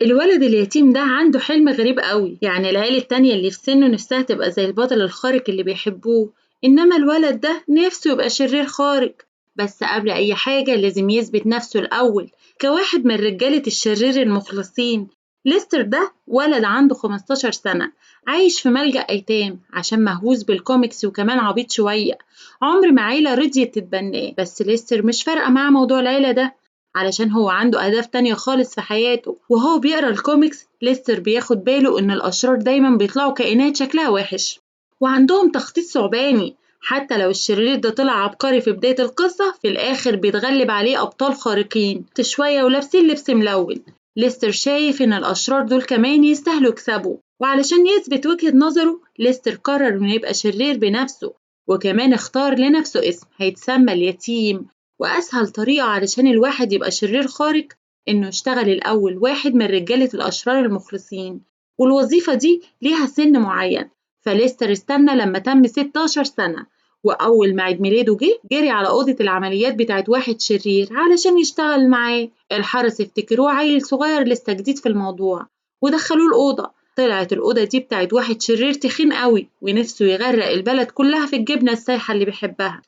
الولد اليتيم ده عنده حلم غريب قوي، يعني العيلة التانية اللي في سنه نفسها تبقى زي البطل الخارق اللي بيحبوه، إنما الولد ده نفسه يبقى شرير خارق. بس قبل أي حاجة لازم يثبت نفسه الأول كواحد من رجالة الشرير المخلصين. ليستر ده ولد عنده 15 سنة، عايش في ملجأ أيتام عشان مهووس بالكوميكس وكمان عبيط شوية. عمر ما عيلة رضيت تتبناه، بس ليستر مش فارقة معاه موضوع العيلة ده، علشان هو عنده أهداف تانية خالص في حياته. وهو بيقرا الكوميكس ليستر بياخد باله إن الأشرار دايما بيطلعوا كائنات شكلها وحش وعندهم تخطيط ثعباني. حتى لو الشرير ده طلع عبقري في بداية القصة، في الآخر بيتغلب عليه أبطال خارقين شوية ولابسين لبس ملون. ليستر شايف إن الأشرار دول كمان يستاهلوا يكسبوا، وعلشان يثبت وجهة نظره ليستر قرر إنه يبقى شرير بنفسه، وكمان اختار لنفسه اسم هيتسمى اليتيم. وأسهل طريقة علشان الواحد يبقى شرير خارق إنه يشتغل الأول واحد من رجالة الأشرار المخلصين، والوظيفة دي ليها سن معين. فليستر استنى لما تم 16 سنة، وأول ما عيد ميلاده جري على أوضة العمليات بتاعت واحد شرير علشان يشتغل معاه. الحرس افتكروه عيل صغير لسه جديد في الموضوع ودخلوه الأوضة. طلعت الأوضة دي بتاعت واحد شرير تخين قوي ونفسه يغرق البلد كلها في الجبنة السايحة اللي بيحبها.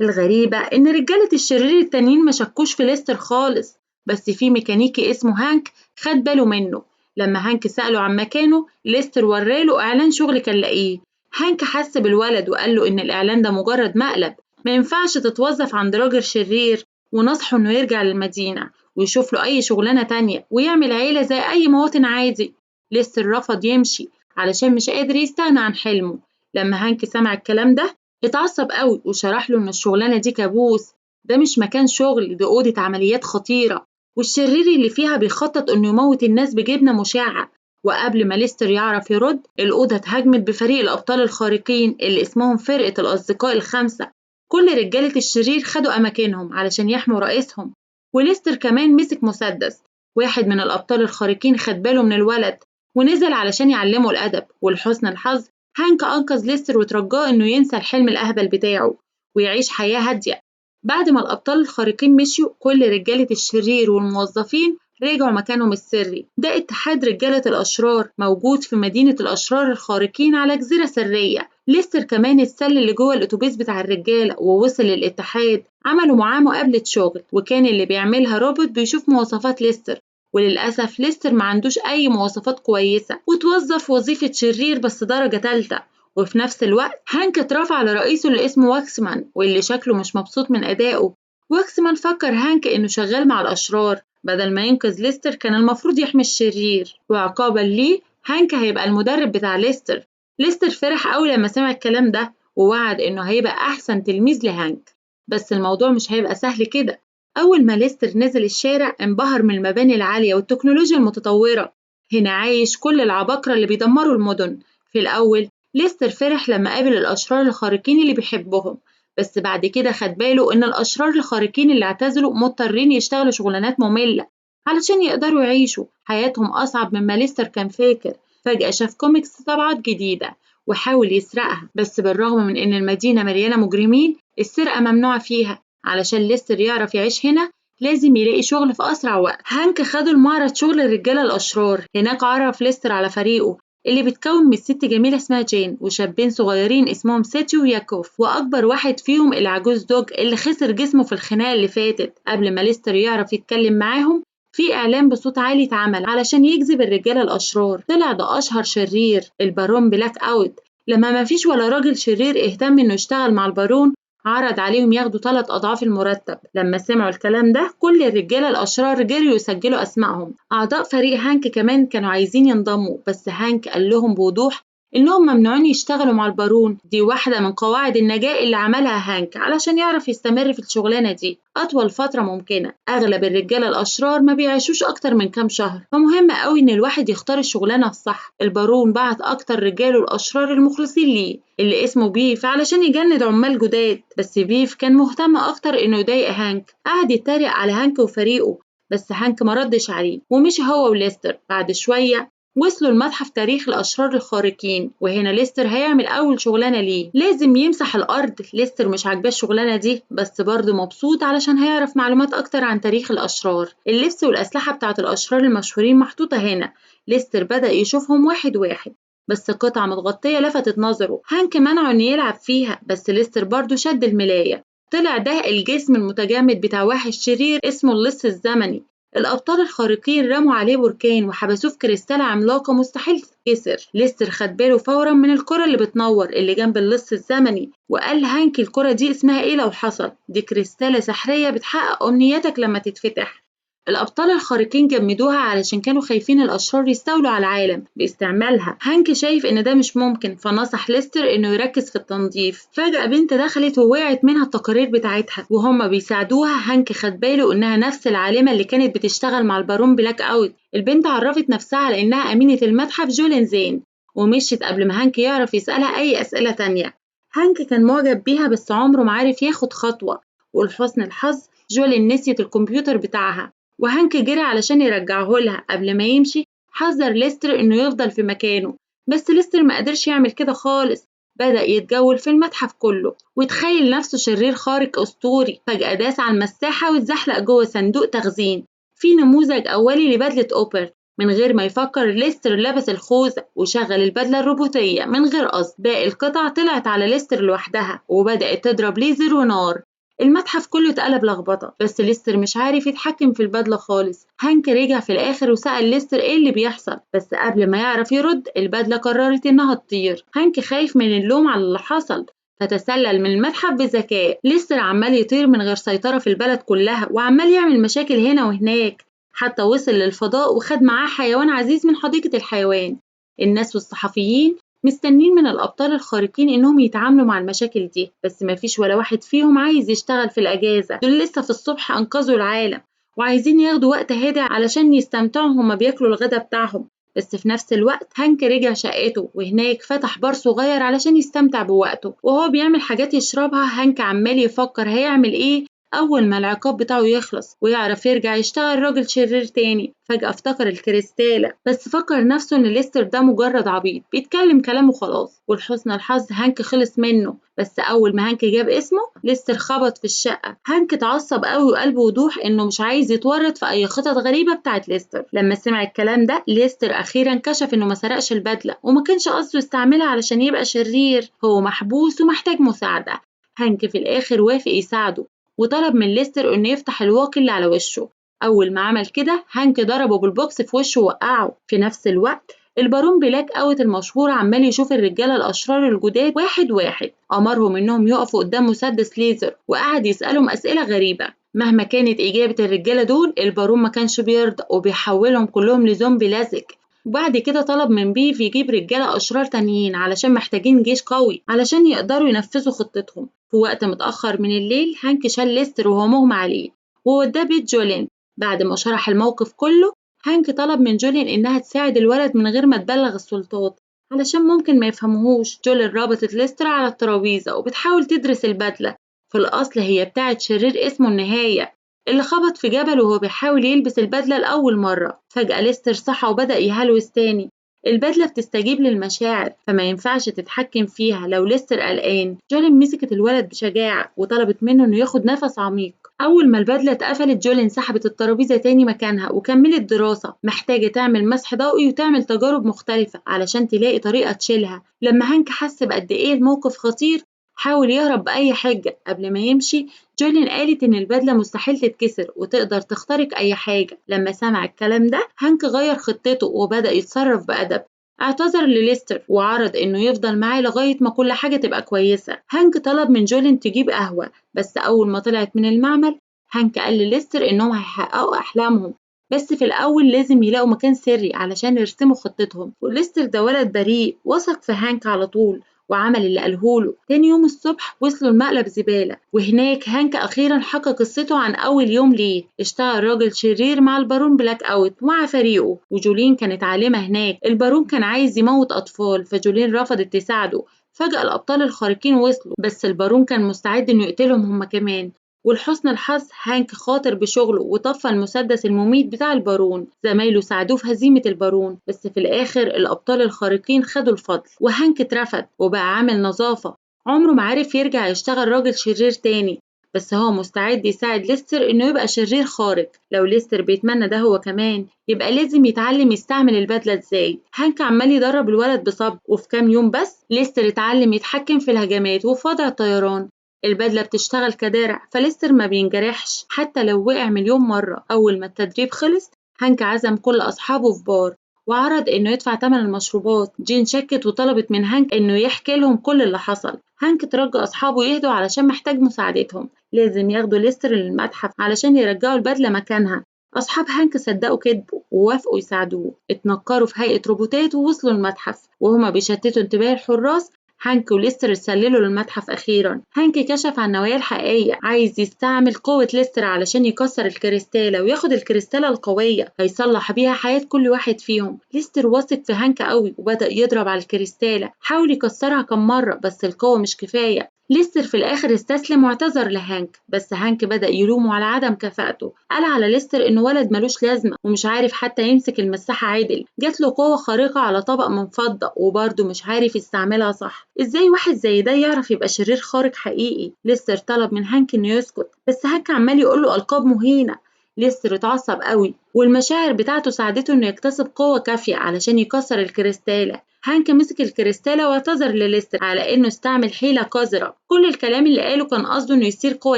الغريبة إن رجالة الشرير التانيين ما شكوش في ليستر خالص، بس في ميكانيكي اسمه هانك خد باله منه. لما هانك سأله عن مكانه ليستر وراله إعلان شغل كان لاقيه. هانك حس بالولد وقال له إن الإعلان ده مجرد مقلب، ما ينفعش تتوظف عند راجل شرير، ونصحه إنه يرجع للمدينة ويشوف له أي شغلانة تانية ويعمل عيلة زي أي مواطن عادي. ليستر رفض يمشي علشان مش قادر يستغنى عن حلمه. لما هانك سمع الكلام ده اتعصب قوي وشرح له إن الشغلانة دي كابوس، ده مش مكان شغل، دي أوضة عمليات خطيرة، والشرير اللي فيها بيخطط إنه يموت الناس بجبنة مشعة. وقبل ما ليستر يعرف يرد الأوضة اتهاجمت بفريق الأبطال الخارقين اللي اسمهم فرقة الأصدقاء الخمسة. كل رجالة الشرير خدوا أماكنهم علشان يحموا رئيسهم، وليستر كمان مسك مسدس. واحد من الأبطال الخارقين خد باله من الولد ونزل علشان يعلمه الأدب، ولحسن الحظ هانك أنقذ ليستر وترجاه إنه ينسى الحلم الأهبل بتاعه ويعيش حياة هادية. بعد ما الأبطال الخارقين مشيوا كل رجالة الشرير والموظفين رجعوا مكانهم السري. ده اتحاد رجالة الأشرار موجود في مدينة الأشرار الخارقين على جزيرة سرية. ليستر كمان اتسلل اللي جوه الأتوبيس بتاع الرجالة ووصل للاتحاد. عملوا معاه مقابلة شغل وكان اللي بيعملها روبوت بيشوف مواصفات ليستر، وللأسف ليستر ما عندوش أي مواصفات كويسة وتوظف وظيفة شرير بس درجة تالتة. وفي نفس الوقت هانك اترفع لرئيسه اللي اسمه واكسمان واللي شكله مش مبسوط من أدائه. واكسمان فكر هانك إنه شغال مع الأشرار بدل ما ينقذ ليستر، كان المفروض يحمي الشرير، وعقابا ليه هانك هيبقى المدرب بتاع ليستر. ليستر فرح أوي لما سمع الكلام ده ووعد إنه هيبقى أحسن تلميذ لهانك. بس الموضوع مش هيبقى سهل كده. أول ما ليستر نزل الشارع انبهر من المباني العالية والتكنولوجيا المتطورة. هنا عايش كل العباقرة اللي بيدمروا المدن. في الأول ليستر فرح لما قابل الأشرار الخارقين اللي بيحبهم، بس بعد كده خد باله إن الأشرار الخارقين اللي اعتزلوا مضطرين يشتغلوا شغلانات مملة علشان يقدروا يعيشوا حياتهم أصعب مما ليستر كان فاكر. فجأة شاف كوميكس طبعات جديدة وحاول يسرقها، بس بالرغم من إن المدينة مليانة مجرمين السرقة ممنوعة فيها. علشان ليستر يعرف يعيش هنا لازم يلاقي شغل في أسرع وقت. هانك خده المعرض شغل الرجالة الأشرار. هناك عرف ليستر على فريقه اللي بيتكون من ست جميلة اسمها جين وشابين صغيرين اسمهم سيتي وياكوف، وأكبر واحد فيهم العجوز دوج اللي خسر جسمه في الخناقة اللي فاتت. قبل ما ليستر يعرف يتكلم معاهم في إعلان بصوت عالي اتعمل علشان يجذب الرجالة الأشرار. طلع ده أشهر شرير البارون بلاك أوت. لما مفيش ولا راجل شرير اهتم إنه يشتغل مع البارون عرض عليهم ياخدوا 3 أضعاف المرتب. لما سمعوا الكلام ده كل الرجالة الأشرار جريوا يسجلوا أسمائهم. أعضاء فريق هانك كمان كانوا عايزين ينضموا، بس هانك قال لهم بوضوح إنهم ممنوعين يشتغلوا مع البارون. دي واحدة من قواعد النجاة اللي عملها هانك علشان يعرف يستمر في الشغلانة دي أطول فترة ممكنة. أغلب الرجالة الأشرار ما بيعيشوش أكتر من كام شهر، فمهم قوي إن الواحد يختار الشغلانة الصح. البارون بعت أكتر رجاله الأشرار المخلصين ليه اللي اسمه بيف علشان يجند عمال جداد، بس بيف كان مهتم أكتر إنه يضايق هانك. قعد يتريق على هانك وفريقه، بس هانك مردش عليه ومشي هو وليستر. بعد شوية وصلوا المتحف تاريخ الأشرار الخارقين، وهنا ليستر هيعمل أول شغلانة ليه، لازم يمسح الأرض. ليستر مش عاجباه الشغلانة دي، بس برضه مبسوط علشان هيعرف معلومات أكتر عن تاريخ الأشرار. اللبس والأسلحة بتاعت الأشرار المشهورين محطوطة هنا. ليستر بدأ يشوفهم واحد واحد، بس قطعة متغطية لفتت نظره. هانك منعه إنه يلعب فيها، بس ليستر برضه شد الملاية. طلع ده الجسم المتجمد بتاع واحد شرير اسمه اللص الزمني. الأبطال الخارقين رموا عليه بركان وحبسوه في كريستالة عملاقة مستحيل تتكسر. ليستر خد باله فورا من الكرة اللي بتنور اللي جنب اللص الزمني، وقال لهانك الكرة دي اسمها ايه لو حصل؟ دي كريستالة سحرية بتحقق أمنياتك لما تتفتح. الأبطال الخارقين جمدوها علشان كانوا خايفين الأشرار يستولوا على العالم باستعمالها. هانك شايف إن ده مش ممكن، فنصح ليستر إنه يركز في التنظيف. فجأة بنت دخلت ووقعت منها التقارير بتاعتها، وهما بيساعدوها هانك خد باله إنها نفس العالمة اللي كانت بتشتغل مع البارون بلاك أوت. البنت عرفت نفسها على إنها أمينة المتحف جولين زين، ومشيت قبل ما هانك يعرف يسألها أي أسئلة تانية. هانك كان معجب بيها بس عمره ما عارف ياخد خطوة، ولحسن الحظ جولين نسيت الكمبيوتر بتاعها، وهانك جري علشان يرجعهولها. قبل ما يمشي حذر ليستر إنه يفضل في مكانه، بس ليستر ما قدرش يعمل كده خالص. بدأ يتجول في المتحف كله وتخيل نفسه شرير خارق أسطوري. فجأة داس على المساحة واتزحلق جوه صندوق تخزين في نموذج أولي لبدلة أوبر. من غير ما يفكر ليستر لبس الخوذة وشغل البدلة الروبوتية من غير قصد. باقي القطع طلعت على ليستر لوحدها وبدأت تضرب ليزر ونار. المتحف كله اتقلب لخبطة، بس ليستر مش عارف يتحكم في البدلة خالص. هانك رجع في الآخر وسأل ليستر ايه اللي بيحصل، بس قبل ما يعرف يرد البدلة قررت انها تطير. هانك خايف من اللوم على اللي حصل فتسلل من المتحف بذكاء. ليستر عمال يطير من غير سيطرة في البلد كلها، وعمال يعمل مشاكل هنا وهناك، حتى وصل للفضاء وخد معاه حيوان عزيز من حديقة الحيوان. الناس والصحفيين مستنين من الأبطال الخارقين إنهم يتعاملوا مع المشاكل دي، بس مفيش ولا واحد فيهم عايز يشتغل في الأجازة. دول لسه في الصبح أنقذوا العالم وعايزين ياخدوا وقت هادي علشان يستمتعوا هما بياكلوا الغدا بتاعهم. بس في نفس الوقت هانك رجع شقته، وهناك فتح بار صغير علشان يستمتع بوقته. وهو بيعمل حاجات يشربها هانك عمال يفكر هيعمل ايه أول ما العقاب بتاعه يخلص ويعرف يرجع يشتغل راجل شرير تاني. فجأة افتكر الكريستالة، بس فكر نفسه إن ليستر ده مجرد عبيط بيتكلم كلامه خلاص. ولحسن الحظ هانك خلص منه، بس أول ما هانك جاب اسمه ليستر خبط في الشقة. هانك اتعصب قوي وقال بوضوح إنه مش عايز يتورط في أي خطط غريبة بتاعت ليستر. لما سمع الكلام ده ليستر أخيرا كشف إنه ما سرقش البدلة وما كانش قصده يستعملها علشان يبقى شرير، هو محبوس ومحتاج مساعدة. هانك في الآخر وافق يساعده وطلب من ليستر إنه يفتح الواقي اللي على وشه. أول ما عمل كده هانك ضربه بالبوكس في وشه ووقعه. في نفس الوقت البارون بلاك أوت المشهور عمال يشوف الرجالة الأشرار الجداد واحد واحد، أمرهم إنهم يقفوا قدام مسدس ليزر وقعد يسألهم أسئلة غريبة. مهما كانت إجابة الرجالة دول البارون ما كانش بيرضى وبيحولهم كلهم لزومبي لزج. وبعد كده طلب من بيف يجيب رجالة أشرار تانيين علشان محتاجين جيش قوي علشان يقدروا ينفذوا خطتهم. في وقت متأخر من الليل هانك شال ليستر وهو مغمى عليه ووداه بيت جولين. بعد ما شرح الموقف كله هانك طلب من جولين إنها تساعد الولد من غير ما تبلغ السلطات علشان ممكن ما يفهموهوش. جولين ربطت ليستر على الترابيزة وبتحاول تدرس البدلة. في الأصل هي بتاعت شرير اسمه النهاية اللي خبط في جبل وهو بيحاول يلبس البدلة لأول مرة. فجأة ليستر صحى وبدأ يهلوس تاني. البدلة بتستجيب للمشاعر فما ينفعش تتحكم فيها لو ليستر قلقان. جولين مسكت الولد بشجاعة وطلبت منه إنه ياخد نفس عميق. أول ما البدلة اتقفلت جولين سحبت الترابيزة تاني مكانها وكملت دراسة. محتاجة تعمل مسح ضوئي وتعمل تجارب مختلفة علشان تلاقي طريقة تشيلها. لما هانك حس بقد إيه الموقف خطير حاول يهرب بأي حجة. قبل ما يمشي جولين قالت إن البدلة مستحيل تتكسر وتقدر تخترق أي حاجة. لما سمع الكلام ده هانك غير خطته وبدأ يتصرف بأدب. اعتذر لليستر وعرض إنه يفضل معاه لغاية ما كل حاجة تبقى كويسة. هانك طلب من جولين تجيب قهوة، بس أول ما طلعت من المعمل هانك قال لليستر إنهم هيحققوا أحلامهم، بس في الأول لازم يلاقوا مكان سري علشان يرسموا خطتهم. وليستر ده ولد بريء وثق في هانك على طول وعمل اللي قالهوله. تاني يوم الصبح وصلوا لمقلب زبالة، وهناك هانك أخيرا حكى قصته عن أول يوم ليه. اشتغل راجل شرير مع البارون بلاك أوت ومع فريقه، وجولين كانت عالمة هناك. البارون كان عايز يموت أطفال فجولين رفضت تساعده. فجأة الأبطال الخارقين وصلوا، بس البارون كان مستعد إنه يقتلهم هما كمان، ولحسن الحظ هانك خاطر بشغله وطفى المسدس المميت بتاع البارون. زمايله ساعدوه في هزيمة البارون، بس في الآخر الأبطال الخارقين خدوا الفضل وهانك اترفد وبقى عامل نظافة. عمره ما عرف يرجع يشتغل راجل شرير تاني، بس هو مستعد يساعد ليستر إنه يبقى شرير خارق. لو ليستر بيتمنى ده هو كمان، يبقى لازم يتعلم يستعمل البدلة إزاي. هانك عمال يدرب الولد بصبر، وفي كام يوم بس ليستر اتعلم يتحكم في الهجمات وفي وضع الطيران. البدلة بتشتغل كدرع، فليستر ما بينجرحش حتى لو وقع مليون مرة. أول ما التدريب خلص، هانك عزم كل أصحابه في بار وعرض إنه يدفع تمن المشروبات. جين شكت وطلبت من هانك إنه يحكي لهم كل اللي حصل. هانك ترجى أصحابه يهدوا علشان محتاج مساعدتهم، لازم ياخدوا ليستر للمتحف علشان يرجعوا البدلة مكانها. أصحاب هانك صدقوا كذبه ووافقوا يساعدوه. اتنكروا في هيئة روبوتات ووصلوا المتحف وهما بيشتتوا انتباه الحراس. هانك وليستر اتسللوا للمتحف أخيرا. هانك كشف عن النوايا الحقيقية، عايز يستعمل قوة ليستر علشان يكسر الكريستالة وياخد الكريستالة القوية هيصلح بيها حياة كل واحد فيهم. ليستر واثق في هانك قوي وبدأ يضرب على الكريستالة، حاول يكسرها كم مرة بس القوة مش كفاية. ليستر في الآخر استسلم واعتذر لهانك، بس هانك بدأ يلومه على عدم كفاءته. قال على ليستر إنه ولد ملوش لازمة ومش عارف حتى يمسك المساحة عدل. جات له قوة خارقة على طبق من فضة وبرضه مش عارف يستعملها صح. إزاي واحد زي ده يعرف يبقى شرير خارق حقيقي؟ ليستر طلب من هانك إنه يسكت، بس هانك عمال يقوله ألقاب مهينة. ليستر اتعصب قوي والمشاعر بتاعته ساعدته إنه يكتسب قوة كافية علشان يكسر الكريستالة. هانك مسك الكريستالة واعتذر لليستر على إنه استعمل حيلة قذرة. كل الكلام اللي قاله كان قصده إنه يثير قوة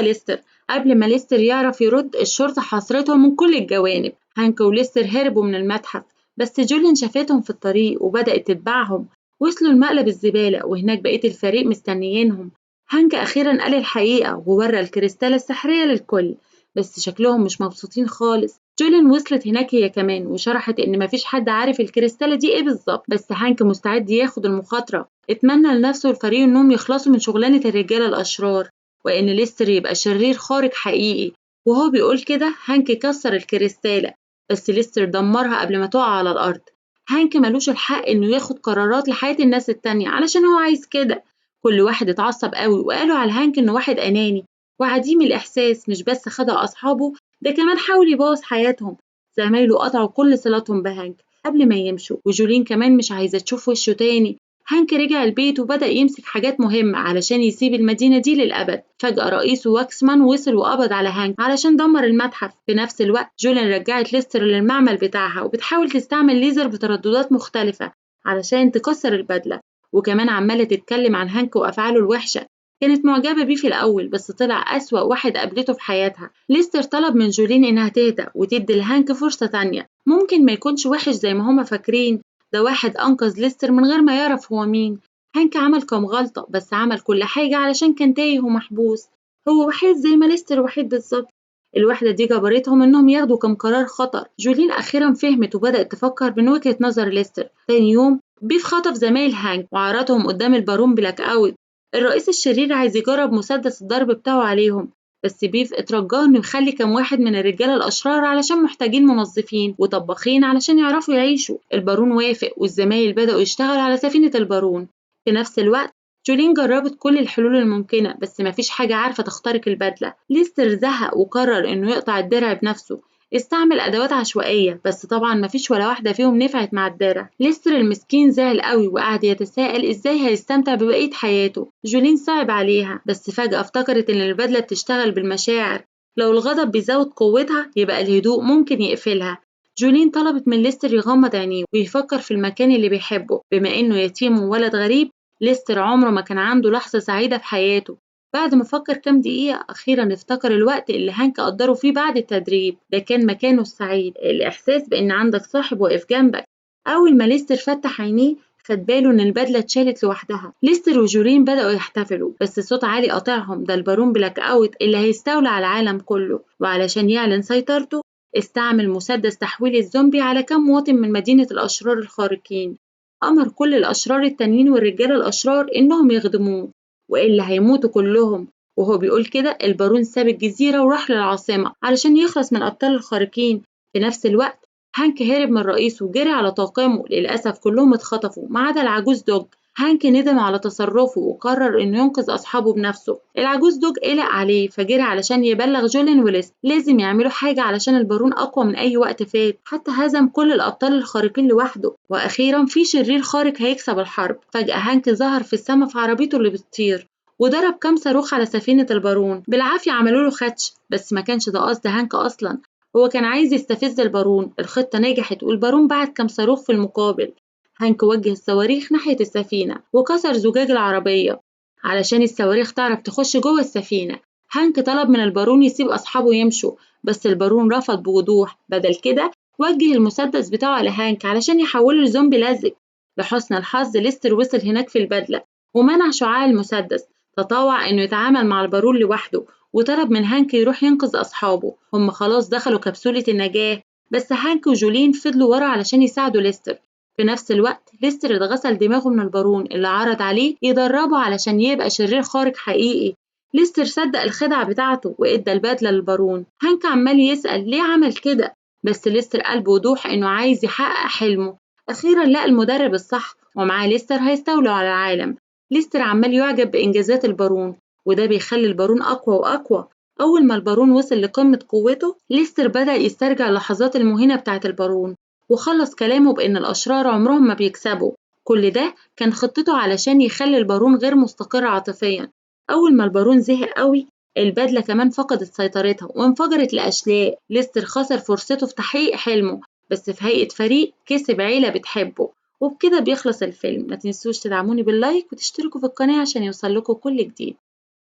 ليستر. قبل ما ليستر يعرف يرد، الشرطة حاصرتهم من كل الجوانب. هانك وليستر هربوا من المتحف، بس جولين شافتهم في الطريق وبدأت تتبعهم. وصلوا لمقلب الزبالة وهناك بقية الفريق مستنيينهم. هانك أخيرا قال الحقيقة وورى الكريستالة السحرية للكل، بس شكلهم مش مبسوطين خالص. جولين وصلت هناك هي كمان وشرحت إن مفيش حد عارف الكريستالة دي إيه بالظبط، بس هانك مستعد ياخد المخاطرة. اتمنى لنفسه والفريق إنهم يخلصوا من شغلانة الرجالة الأشرار وإن ليستر يبقى شرير خارق حقيقي. وهو بيقول كده هانك كسر الكريستالة، بس ليستر دمرها قبل ما تقع على الأرض. هانك ملوش الحق إنه ياخد قرارات لحياة الناس التانية علشان هو عايز كده. كل واحد اتعصب قوي وقالوا على هانك إنه واحد أناني وعديم الإحساس. مش بس خدع أصحابه، ده كمان حاول يبوظ حياتهم. زمايله قطعوا كل صلاتهم بهانك قبل ما يمشوا، وجولين كمان مش عايزة تشوف وشه تاني. هانك رجع البيت وبدأ يمسك حاجات مهمة علشان يسيب المدينة دي للأبد. فجأة رئيسه واكسمان وصل وقبض على هانك علشان دمر المتحف. في نفس الوقت جولين رجعت ليستر للمعمل بتاعها وبتحاول تستعمل ليزر بترددات مختلفة علشان تكسر البدلة، وكمان عمالة تتكلم عن هانك وأفعاله الوحشة. كانت معجبة بيه في الأول بس طلع أسوأ واحد قابلته في حياتها. ليستر طلب من جولين إنها تهدى وتدي لهانك فرصة تانية، ممكن ما يكونش وحش زي ما هما فاكرين. ده واحد أنقذ ليستر من غير ما يعرف هو مين. هانك عمل كام غلطة بس عمل كل حاجة علشان كان تايه ومحبوس. هو وحيد زي ما ليستر وحيد بالظبط. الوحدة دي جبرتهم إنهم ياخدوا كام قرار خطر. جولين أخيرا فهمت وبدأت تفكر من وجهة نظر ليستر. تاني يوم بيف خطف زمايل هانك وعرضهم قدام البارون بلاك أوت. الرئيس الشرير عايز يجرب مسدس الضرب بتاعه عليهم، بس بيف اترجاه انه يخلي كام واحد من الرجاله الاشرار علشان محتاجين منظفين وطباخين علشان يعرفوا يعيشوا. البارون وافق والزمايل بدأوا يشتغلوا على سفينة البارون. في نفس الوقت جولين جربت كل الحلول الممكنة بس مفيش حاجة عارفة تخترق البدلة. ليستر زهق وقرر انه يقطع الدرع بنفسه. استعمل أدوات عشوائية بس طبعا مفيش ولا واحدة فيهم نفعت مع الدرع. ليستر المسكين زعل قوي وقعد يتساءل ازاي هيستمتع ببقية حياته. جولين صعب عليها بس فجأة افتكرت ان البدلة بتشتغل بالمشاعر. لو الغضب بيزود قوتها يبقى الهدوء ممكن يقفلها. جولين طلبت من ليستر يغمض عينيه ويفكر في المكان اللي بيحبه. بما انه يتيم وولد غريب، ليستر عمره ما كان عنده لحظة سعيدة في حياته. بعد ما فكر كام دقيقة أخيرا افتكر الوقت اللي هانك قدره فيه بعد التدريب. ده كان مكانه السعيد، الإحساس بإن عندك صاحب واقف جنبك. أول ما ليستر فتح عينيه خد باله إن البدلة اتشالت لوحدها. ليستر وجولين بدأوا يحتفلوا بس صوت عالي قاطعهم، ده البارون بلاك أوت اللي هيستولى على العالم كله. وعلشان يعلن سيطرته استعمل مسدس تحويل الزومبي على كام مواطن من مدينة الأشرار الخارقين. أمر كل الأشرار التانيين والرجال الأشرار إنهم يخدموه وإلا هيموتوا كلهم. وهو بيقول كده البارون ساب الجزيرة وراح للعاصمة علشان يخلص من الأبطال الخارقين. في نفس الوقت هانك هرب من رئيسه وجري على طاقمه، للأسف كلهم اتخطفوا ما عدا العجوز دوج. هانك ندم على تصرفه وقرر إنه ينقذ أصحابه بنفسه. العجوز دوج قلق عليه فجري علشان يبلغ جولين وليس لازم يعملوا حاجة علشان البارون أقوى من أي وقت فات، حتى هزم كل الأبطال الخارقين لوحده. وأخيرا في شرير خارق هيكسب الحرب. فجأة هانك ظهر في السما في عربيته اللي بتطير وضرب كام صاروخ على سفينة البارون. بالعافية عملوا له خدش، بس ما كانش ده قصد هانك أصلا، هو كان عايز يستفز البارون. الخطة نجحت والبارون بعت كام صاروخ في المقابل. هانك وجه الصواريخ ناحية السفينة وكسر زجاج العربية علشان الصواريخ تعرف تخش جوه السفينة. هانك طلب من البارون يسيب أصحابه يمشوا، بس البارون رفض بوضوح. بدل كده وجه المسدس بتاعه على هانك علشان يحوله لزومبي لزج. لحسن الحظ ليستر وصل هناك في البدلة ومنع شعاع المسدس. تطوع إنه يتعامل مع البارون لوحده وطلب من هانك يروح ينقذ أصحابه. هم خلاص دخلوا كبسولة النجاة، بس هانك وجولين فضلوا ورا علشان يساعدوا ليستر. في نفس الوقت ليستر اتغسل دماغه من البارون اللي عرض عليه يدربه علشان يبقى شرير خارق حقيقي. ليستر صدق الخدعة بتاعته وادى البدلة للبارون. هانك عمال يسأل ليه عمل كده، بس ليستر قال بوضوح إنه عايز يحقق حلمه. أخيرا لقى المدرب الصح ومعاه ليستر هيستولوا على العالم. ليستر عمال يعجب بإنجازات البارون وده بيخلي البارون أقوى وأقوى. أول ما البارون وصل لقمة قوته ليستر بدأ يسترجع اللحظات المهينة بتاعة البارون وخلص كلامه بإن الأشرار عمرهم ما بيكسبوا. كل ده كان خطته علشان يخلي البارون غير مستقر عاطفيا. أول ما البارون زهق قوي البدلة كمان فقدت سيطرتها وانفجرت لأشلاء. ليستر خسر فرصته في تحقيق حلمه، بس في هيئة فريق كسب عيلة بتحبه. وبكده بيخلص الفيلم. ما تنسوش تدعموني باللايك وتشتركوا في القناة عشان يوصل لكم كل جديد.